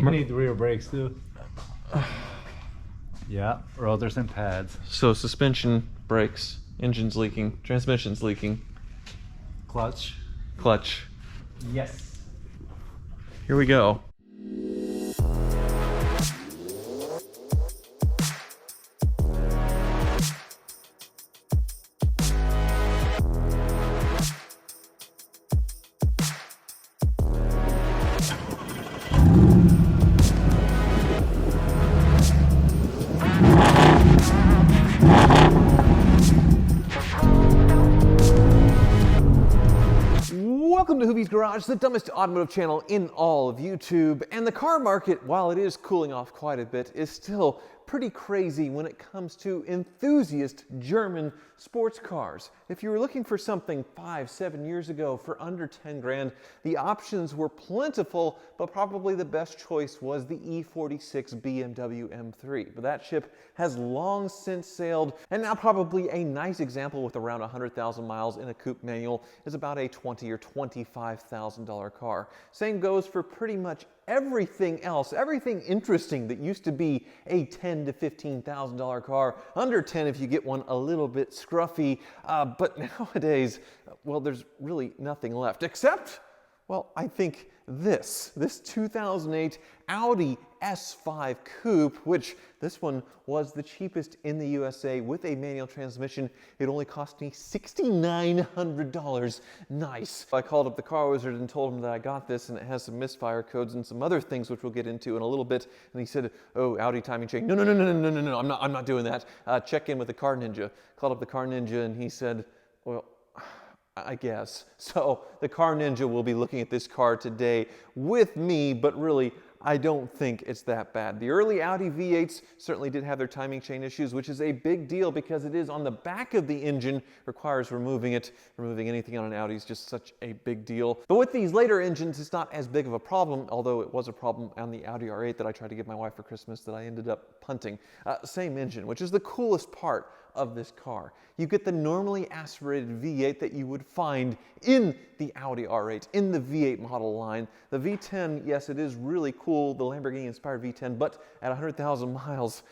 You need the rear brakes too. Yeah, rotors and pads. So suspension, brakes, engine's leaking, transmission's leaking, Clutch. clutch. Yes. Here we go. Welcome to Hoovie's Garage, the dumbest automotive channel in all of YouTube. And the car market, while it is cooling off quite a bit, is still pretty crazy when it comes to enthusiast German sports cars. If you were looking for something 5-7 years ago for under 10 grand, the options were plentiful, but probably the best choice was the E46 BMW M3. But that ship has long since sailed, and now probably a nice example with around 100,000 miles in a coupe manual is about a $20,000 or $25,000 car. Same goes for pretty much everything else, everything interesting that used to be a $10,000 to $15,000 car, under 10 if you get one a little bit scruffy, but nowadays, well, there's really nothing left except, well, I think this 2008 Audi S5 Coupe, which this one was the cheapest in the USA with a manual transmission. It only cost me $6,900. Nice. I called up the car wizard and told him that I got this and it has some misfire codes and some other things which we'll get into in a little bit. And he said, "Oh, Audi timing chain. No, I'm not doing that. Check in with the Car Ninja." Called up the Car Ninja and he said, "Well, I guess." So the Car Ninja will be looking at this car today with me, but really, I don't think it's that bad. The early Audi V8s certainly did have their timing chain issues, which is a big deal because it is on the back of the engine, requires removing it. Removing anything on an Audi is just such a big deal. But with these later engines, it's not as big of a problem, although it was a problem on the Audi R8 that I tried to give my wife for Christmas that I ended up punting. Same engine, which is the coolest part of this car. You get the normally aspirated V8 that you would find in the Audi R8, in the V8 model line. The V10, yes, it is really cool, the Lamborghini-inspired V10, but at 100,000 miles,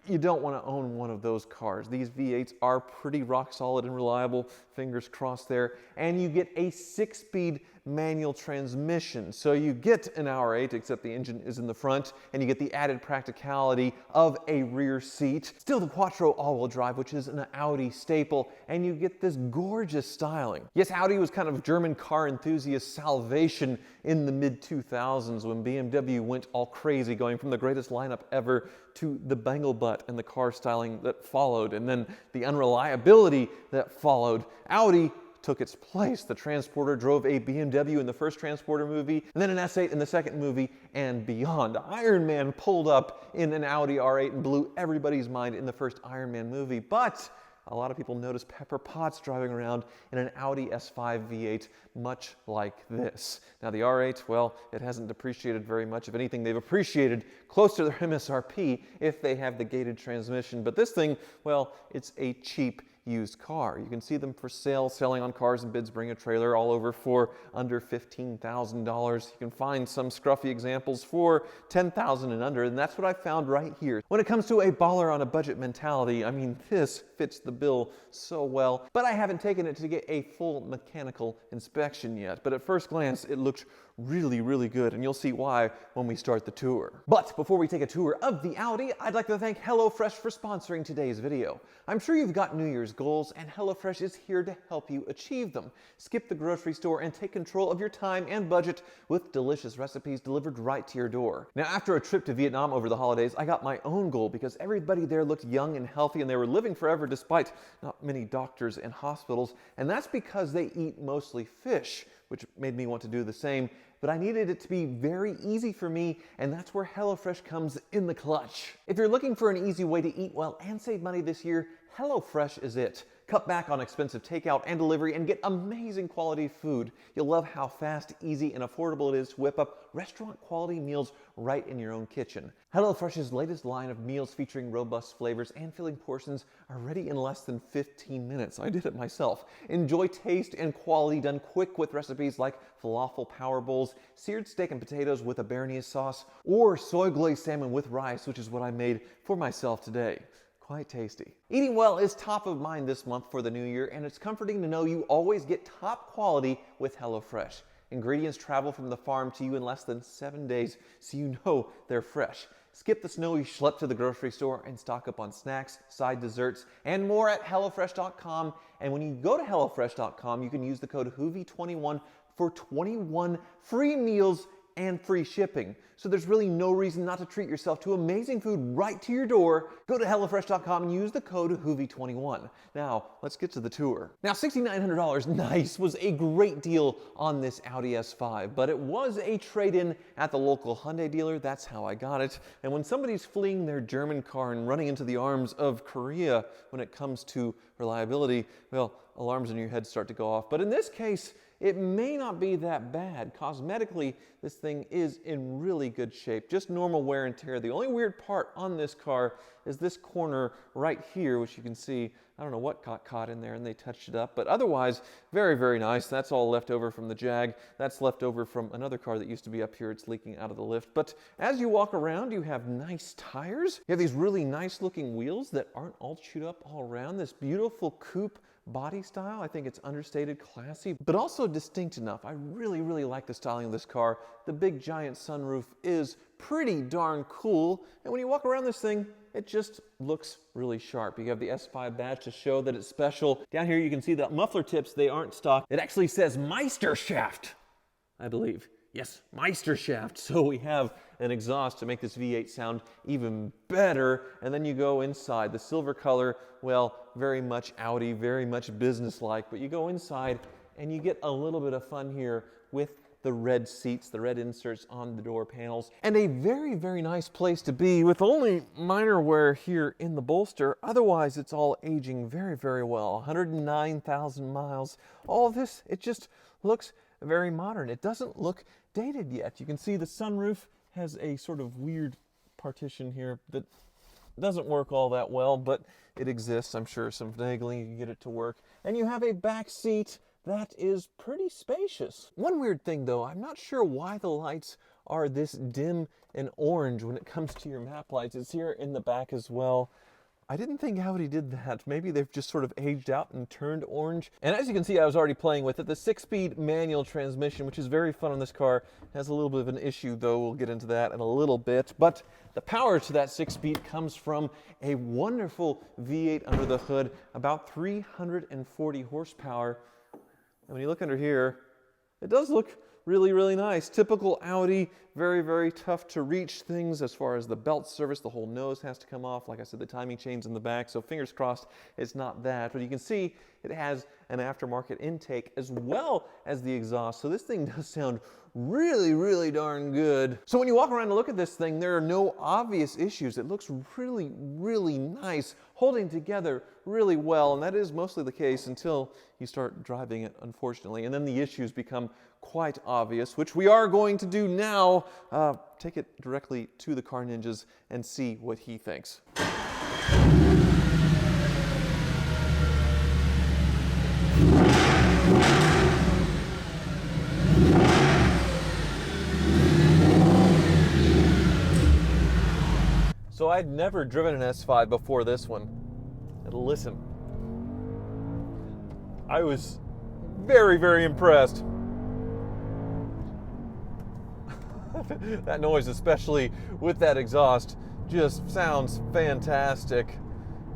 you don't want to own one of those cars. These V8s are pretty rock solid and reliable, fingers crossed there, and you get a 6-speed manual transmission. So you get an R8, except the engine is in the front, and you get the added practicality of a rear seat. Still the Quattro all-wheel drive, which is an Audi staple, and you get this gorgeous styling. Yes, Audi was kind of German car enthusiast salvation in the mid-2000s when BMW went all crazy, going from the greatest lineup ever to the bangle butt and the car styling that followed, and then the unreliability that followed. Audi took its place. The Transporter drove a BMW in the first Transporter movie, and then an S8 in the second movie, and beyond. Iron Man pulled up in an Audi R8 and blew everybody's mind in the first Iron Man movie, but a lot of people noticed Pepper Potts driving around in an Audi S5 V8, much like this. Now the R8, well, it hasn't depreciated very much. If anything, they've appreciated close to their MSRP if they have the gated transmission. But this thing, well, it's a cheap used car. You can see them for sale, selling on Cars and Bids Bring a Trailer all over for under $15,000. You can find some scruffy examples for $10,000 and under, and that's what I found right here. When it comes to a baller on a budget mentality, I mean, this fits the bill so well, but I haven't taken it to get a full mechanical inspection yet. But at first glance, it looked really, really good, and you'll see why when we start the tour. But before we take a tour of the Audi, I'd like to thank HelloFresh for sponsoring today's video. I'm sure you've got New Year's goals, and HelloFresh is here to help you achieve them. Skip the grocery store and take control of your time and budget with delicious recipes delivered right to your door. Now, after a trip to Vietnam over the holidays, I got my own goal because everybody there looked young and healthy, and they were living forever despite not many doctors and hospitals, and that's because they eat mostly fish, which made me want to do the same. But I needed it to be very easy for me, and that's where HelloFresh comes in the clutch. If you're looking for an easy way to eat well and save money this year, HelloFresh is it. Cut back on expensive takeout and delivery and get amazing quality food. You'll love how fast, easy, and affordable it is to whip up restaurant-quality meals right in your own kitchen. HelloFresh's latest line of meals featuring robust flavors and filling portions are ready in less than 15 minutes. I did it myself. Enjoy taste and quality done quick with recipes like falafel power bowls, seared steak and potatoes with a béarnaise sauce, or soy glazed salmon with rice, which is what I made for myself today. Quite tasty. Eating well is top of mind this month for the new year, and it's comforting to know you always get top quality with HelloFresh. Ingredients travel from the farm to you in less than 7 days, so you know they're fresh. Skip the snowy schlep to the grocery store and stock up on snacks, side desserts, and more at HelloFresh.com. And when you go to HelloFresh.com, you can use the code HOOVY21 for 21 free meals and free shipping. So there's really no reason not to treat yourself to amazing food right to your door. Go to HelloFresh.com and use the code HOOVY21. Now, let's get to the tour. Now, $6,900, nice, was a great deal on this Audi S5, but it was a trade-in at the local Hyundai dealer. That's how I got it. And when somebody's fleeing their German car and running into the arms of Korea when it comes to reliability, well, alarms in your head start to go off. But in this case, it may not be that bad. Cosmetically, this thing is in really good shape. Just normal wear and tear. The only weird part on this car is this corner right here, which you can see, I don't know what got caught in there and they touched it up, but otherwise, very, very nice. That's all left over from the Jag. That's left over from another car that used to be up here. It's leaking out of the lift. But as you walk around, you have nice tires. You have these really nice looking wheels that aren't all chewed up all around. This beautiful coupe body style. I think it's understated, classy, but also distinct enough. I really, really like the styling of this car. The big giant sunroof is pretty darn cool. And when you walk around this thing, it just looks really sharp. You have the S5 badge to show that it's special. Down here you can see the muffler tips, they aren't stock. It actually says Meisterschaft, I believe. Yes, Meisterschaft. So we have an exhaust to make this V8 sound even better. And then you go inside. The silver color, well, very much Audi, very much business-like. But you go inside and you get a little bit of fun here with the red seats, the red inserts on the door panels, and a very, very nice place to be with only minor wear here in the bolster. Otherwise, it's all aging very, very well. 109,000 miles. All this, it just looks very modern. It doesn't look dated yet. You can see the sunroof has a sort of weird partition here that doesn't work all that well, but it exists. I'm sure some finagling, you can get it to work. And you have a back seat that is pretty spacious. One weird thing though, I'm not sure why the lights are this dim and orange when it comes to your map lights. It's here in the back as well. I didn't think Audi did that. Maybe they've just sort of aged out and turned orange. And as you can see, I was already playing with it. The 6-speed manual transmission, which is very fun on this car, has a little bit of an issue though. We'll get into that in a little bit. But the power to that 6-speed comes from a wonderful V8 under the hood, about 340 horsepower. And when you look under here, it does look really, really nice. Typical Audi, very, very tough to reach things as far as the belt service. The whole nose has to come off. Like I said, the timing chain's in the back, so fingers crossed it's not that. But you can see it has an aftermarket intake as well as the exhaust. So this thing does sound really, really darn good. So when you walk around and look at this thing, there are no obvious issues. It looks really, really nice, holding together really well. And that is mostly the case until you start driving it, unfortunately. And then the issues become quite obvious, which we are going to do now. Take it directly to the Car Ninjas and see what he thinks. So I'd never driven an S5 before this one. And listen, I was very, very impressed. That noise, especially with that exhaust, just sounds fantastic.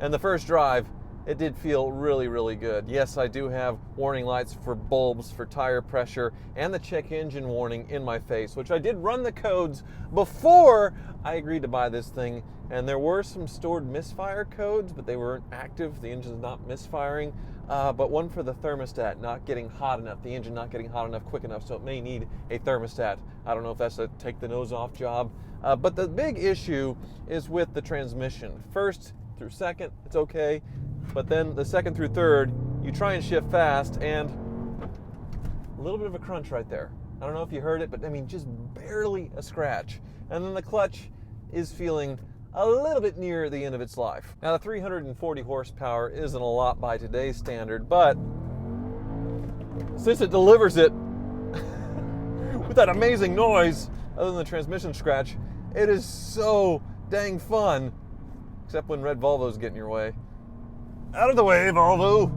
And the first drive, it did feel really, really good. Yes, I do have warning lights for bulbs, for tire pressure, and the check engine warning in my face, which I did run the codes before I agreed to buy this thing. And there were some stored misfire codes, but they weren't active. The engine's not misfiring. But one for the thermostat not getting hot enough, the engine not getting hot enough quick enough, so it may need a thermostat. I don't know if that's a take the nose off job. But the big issue is with the transmission. First through second, it's okay. but then the second through third, you try and shift fast, and a little bit of a crunch right there. I don't know if you heard it, but I mean, just barely a scratch. And then the clutch is feeling a little bit near the end of its life. Now, the 340 horsepower isn't a lot by today's standard, but since it delivers it with that amazing noise, other than the transmission scratch, it is so dang fun. Except when red Volvos get in your way. Out of the way, Volvo!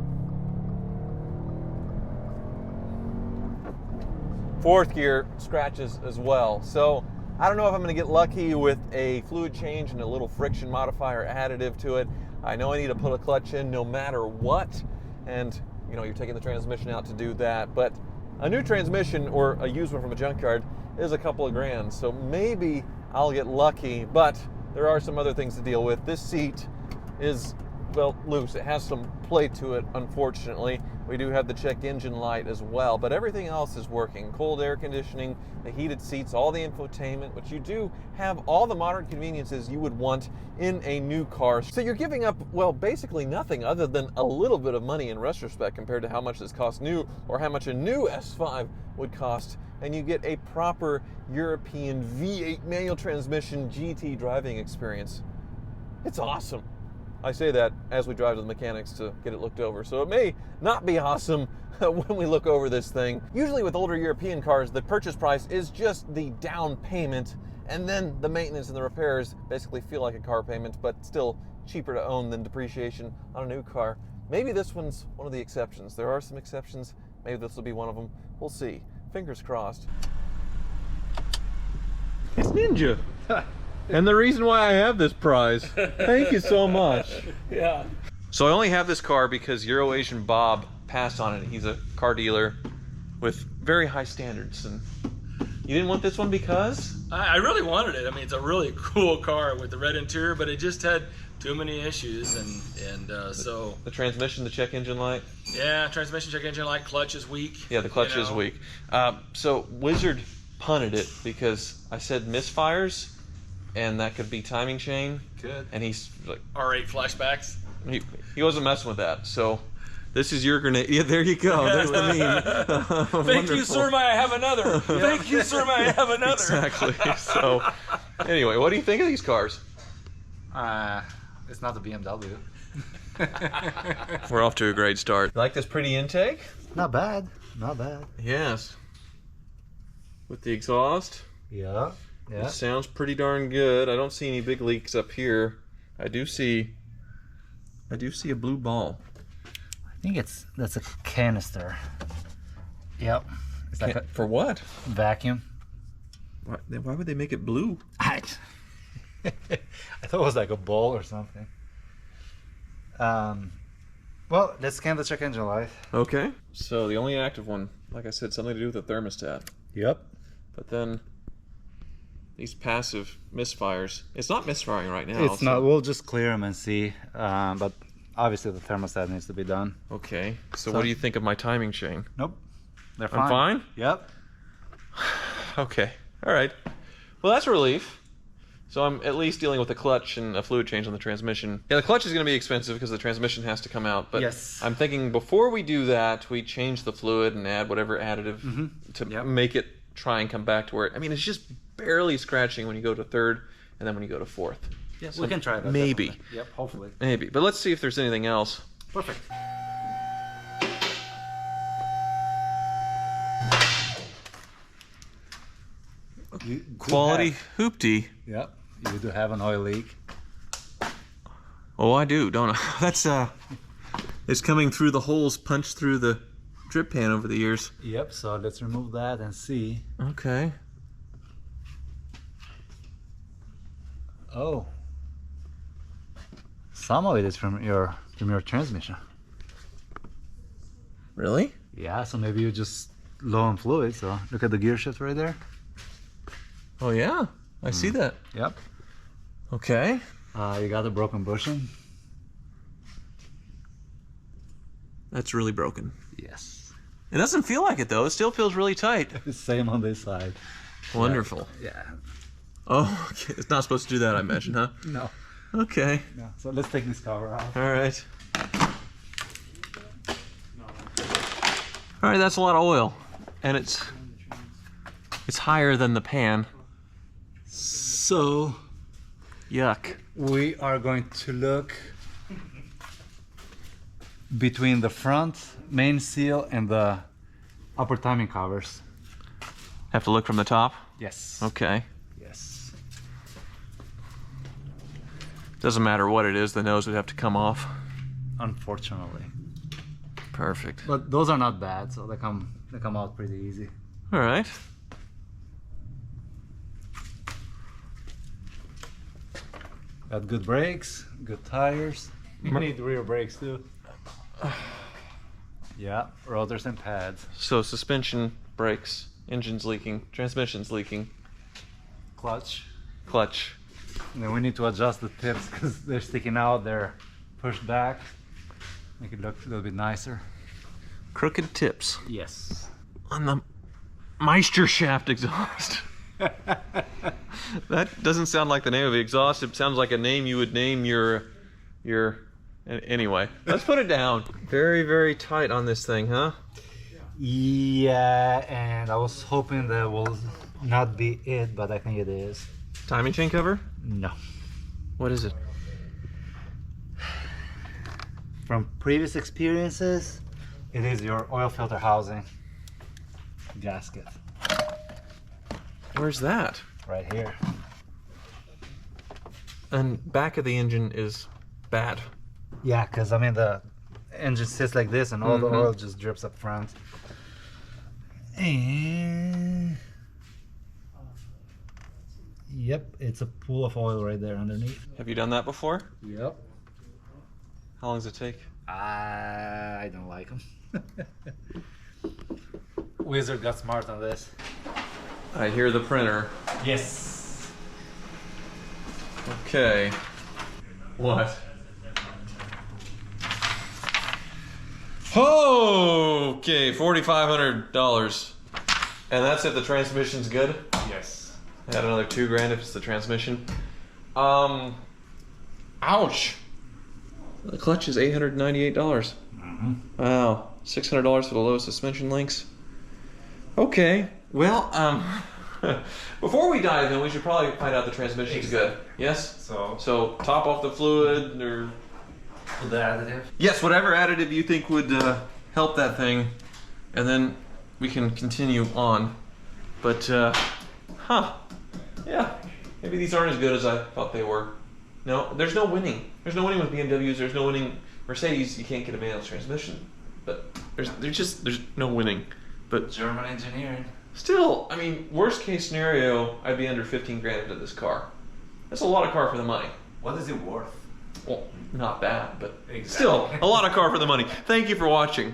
Fourth gear scratches as well. So I don't know if I'm going to get lucky with a fluid change and a little friction modifier additive to it. I know I need to put a clutch in no matter what. And you know, you're taking the transmission out to do that. But a new transmission or a used one from a junkyard is a couple of grand. So maybe I'll get lucky, but there are some other things to deal with. This seat is, well, loose. It has some play to it, unfortunately. We do have the check engine light as well, but everything else is working. Cold air conditioning, the heated seats, all the infotainment, which you do have all the modern conveniences you would want in a new car. So you're giving up, well, basically nothing other than a little bit of money in retrospect compared to how much this costs new or how much a new S5 would cost, and you get a proper European V8 manual transmission GT driving experience. It's awesome. I say that as we drive to the mechanics to get it looked over. So it may not be awesome when we look over this thing. Usually with older European cars, the purchase price is just the down payment, and then the maintenance and the repairs basically feel like a car payment, but still cheaper to own than depreciation on a new car. Maybe this one's one of the exceptions. There are some exceptions. Maybe this will be one of them. We'll see. Fingers crossed. It's Ninja. And the reason why I have this prize. Thank you so much. Yeah. So I only have this car because Euro-Asian Bob passed on it. He's a car dealer with very high standards. And you didn't want this one because? I really wanted it. I mean, it's a really cool car with the red interior, but it just had too many issues, and so the transmission, the check engine light. Yeah, transmission, check engine light, clutch is weak. Yeah, the clutch is weak. So Wizard punted it because I said misfires, and that could be timing chain. Good. And he's like R8 flashbacks. He wasn't messing with that. So this is your grenade. Yeah, there you go. There's the meme. Thank you, sir. May I have another? Thank you, sir. May I have another? Exactly. So anyway, what do you think of these cars? It's not the BMW. We're off to a great start. You like this pretty intake? Not bad. Not bad. Yes. With the exhaust. Yeah. Yeah. It sounds pretty darn good. I don't see any big leaks up here. I do see a blue ball. I think that's a canister. Yep. It's like For what? vacuum. Why would they make it blue? I thought it was like a bowl or something. Well, let's scan the check engine light. Okay. So the only active one, like I said, something to do with the thermostat. Yep. But then these passive misfires. It's not misfiring right now. It's not. We'll just clear them and see. But obviously the thermostat needs to be done. Okay. So what do you think of my timing chain? Nope. They're fine. I'm fine? Yep. Okay. All right. Well, that's a relief. So I'm at least dealing with a clutch and a fluid change on the transmission. Yeah, the clutch is going to be expensive because the transmission has to come out. But yes. I'm thinking before we do that, we change the fluid and add whatever additive to make it try and come back to where I mean, it's just barely scratching when you go to third and then when you go to fourth. Yes, so we can try that. Maybe. Definitely. Yep, hopefully. Maybe. But let's see if there's anything else. Perfect. Quality hoopty. Yep. You do have an oil leak. Oh, I do, don't I? That's it's coming through the holes punched through the drip pan over the years. Yep, so let's remove that and see. Okay. Oh. Some of it is from your transmission. Really? Yeah, so maybe you're just low on fluid, so look at the gear shift right there. Oh yeah, I see that. Yep. Okay. You got the broken bushing. That's really broken. Yes. It doesn't feel like it though. It still feels really tight. Same on this side. Wonderful. Yeah. Oh, okay. It's not supposed to do that, I imagine, huh? No. Okay. Yeah, so let's take this cover out. All right. All right, that's a lot of oil, and it's higher than the pan. So Yuck. we are going to look between the front main seal and the upper timing covers. Have to look from the top? Yes. Okay. Yes. Doesn't matter what it is, the nose would have to come off. Unfortunately. Perfect. But those are not bad, so they come out pretty easy. All right. Got good brakes, good tires. You need rear brakes too. Yeah, rotors and pads. So suspension, brakes, engine's leaking, transmission's leaking, Clutch. clutch. And then we need to adjust the tips because they're sticking out, they're pushed back. Make it look a little bit nicer. Crooked tips Yes. on the Meisterschaft exhaust. That doesn't sound like the name of the exhaust. It sounds like a name you would name your. Anyway, let's put it down. Very, very tight on this thing, huh? Yeah, and I was hoping that will not be it, but I think it is. Timing chain cover? No. What is it? From previous experiences, it is your oil filter housing gasket Where's that? right here. And back of the engine is bad. Yeah, because I mean the engine sits like this and all the oil just drips up front. And yep, it's a pool of oil right there underneath. Have you done that before? Yep. How long does it take? I don't like them. Wizard got smart on this. I hear the printer. Yes. Okay. What? Okay, $4,500. And that's if the transmission's good? Yes. Add another $2,000 if it's the transmission. Ouch. The clutch is $898. Wow. $600 for the low suspension links. Okay. Well, before we dive in, we should probably find out the transmission's good. Yes? So top off the fluid or The additive. yes, whatever additive you think would help that thing, and then we can continue on. But yeah, maybe these aren't as good as I thought they were. No, there's no winning. There's no winning with BMWs. There's no winning Mercedes. You can't get a manual transmission, but there's no winning. But German engineering. still, I mean, worst case scenario, I'd be under $15,000 into this car. That's a lot of car for the money. What is it worth? Well, not bad, but Exactly. still a lot of car for the money. Thank you for watching.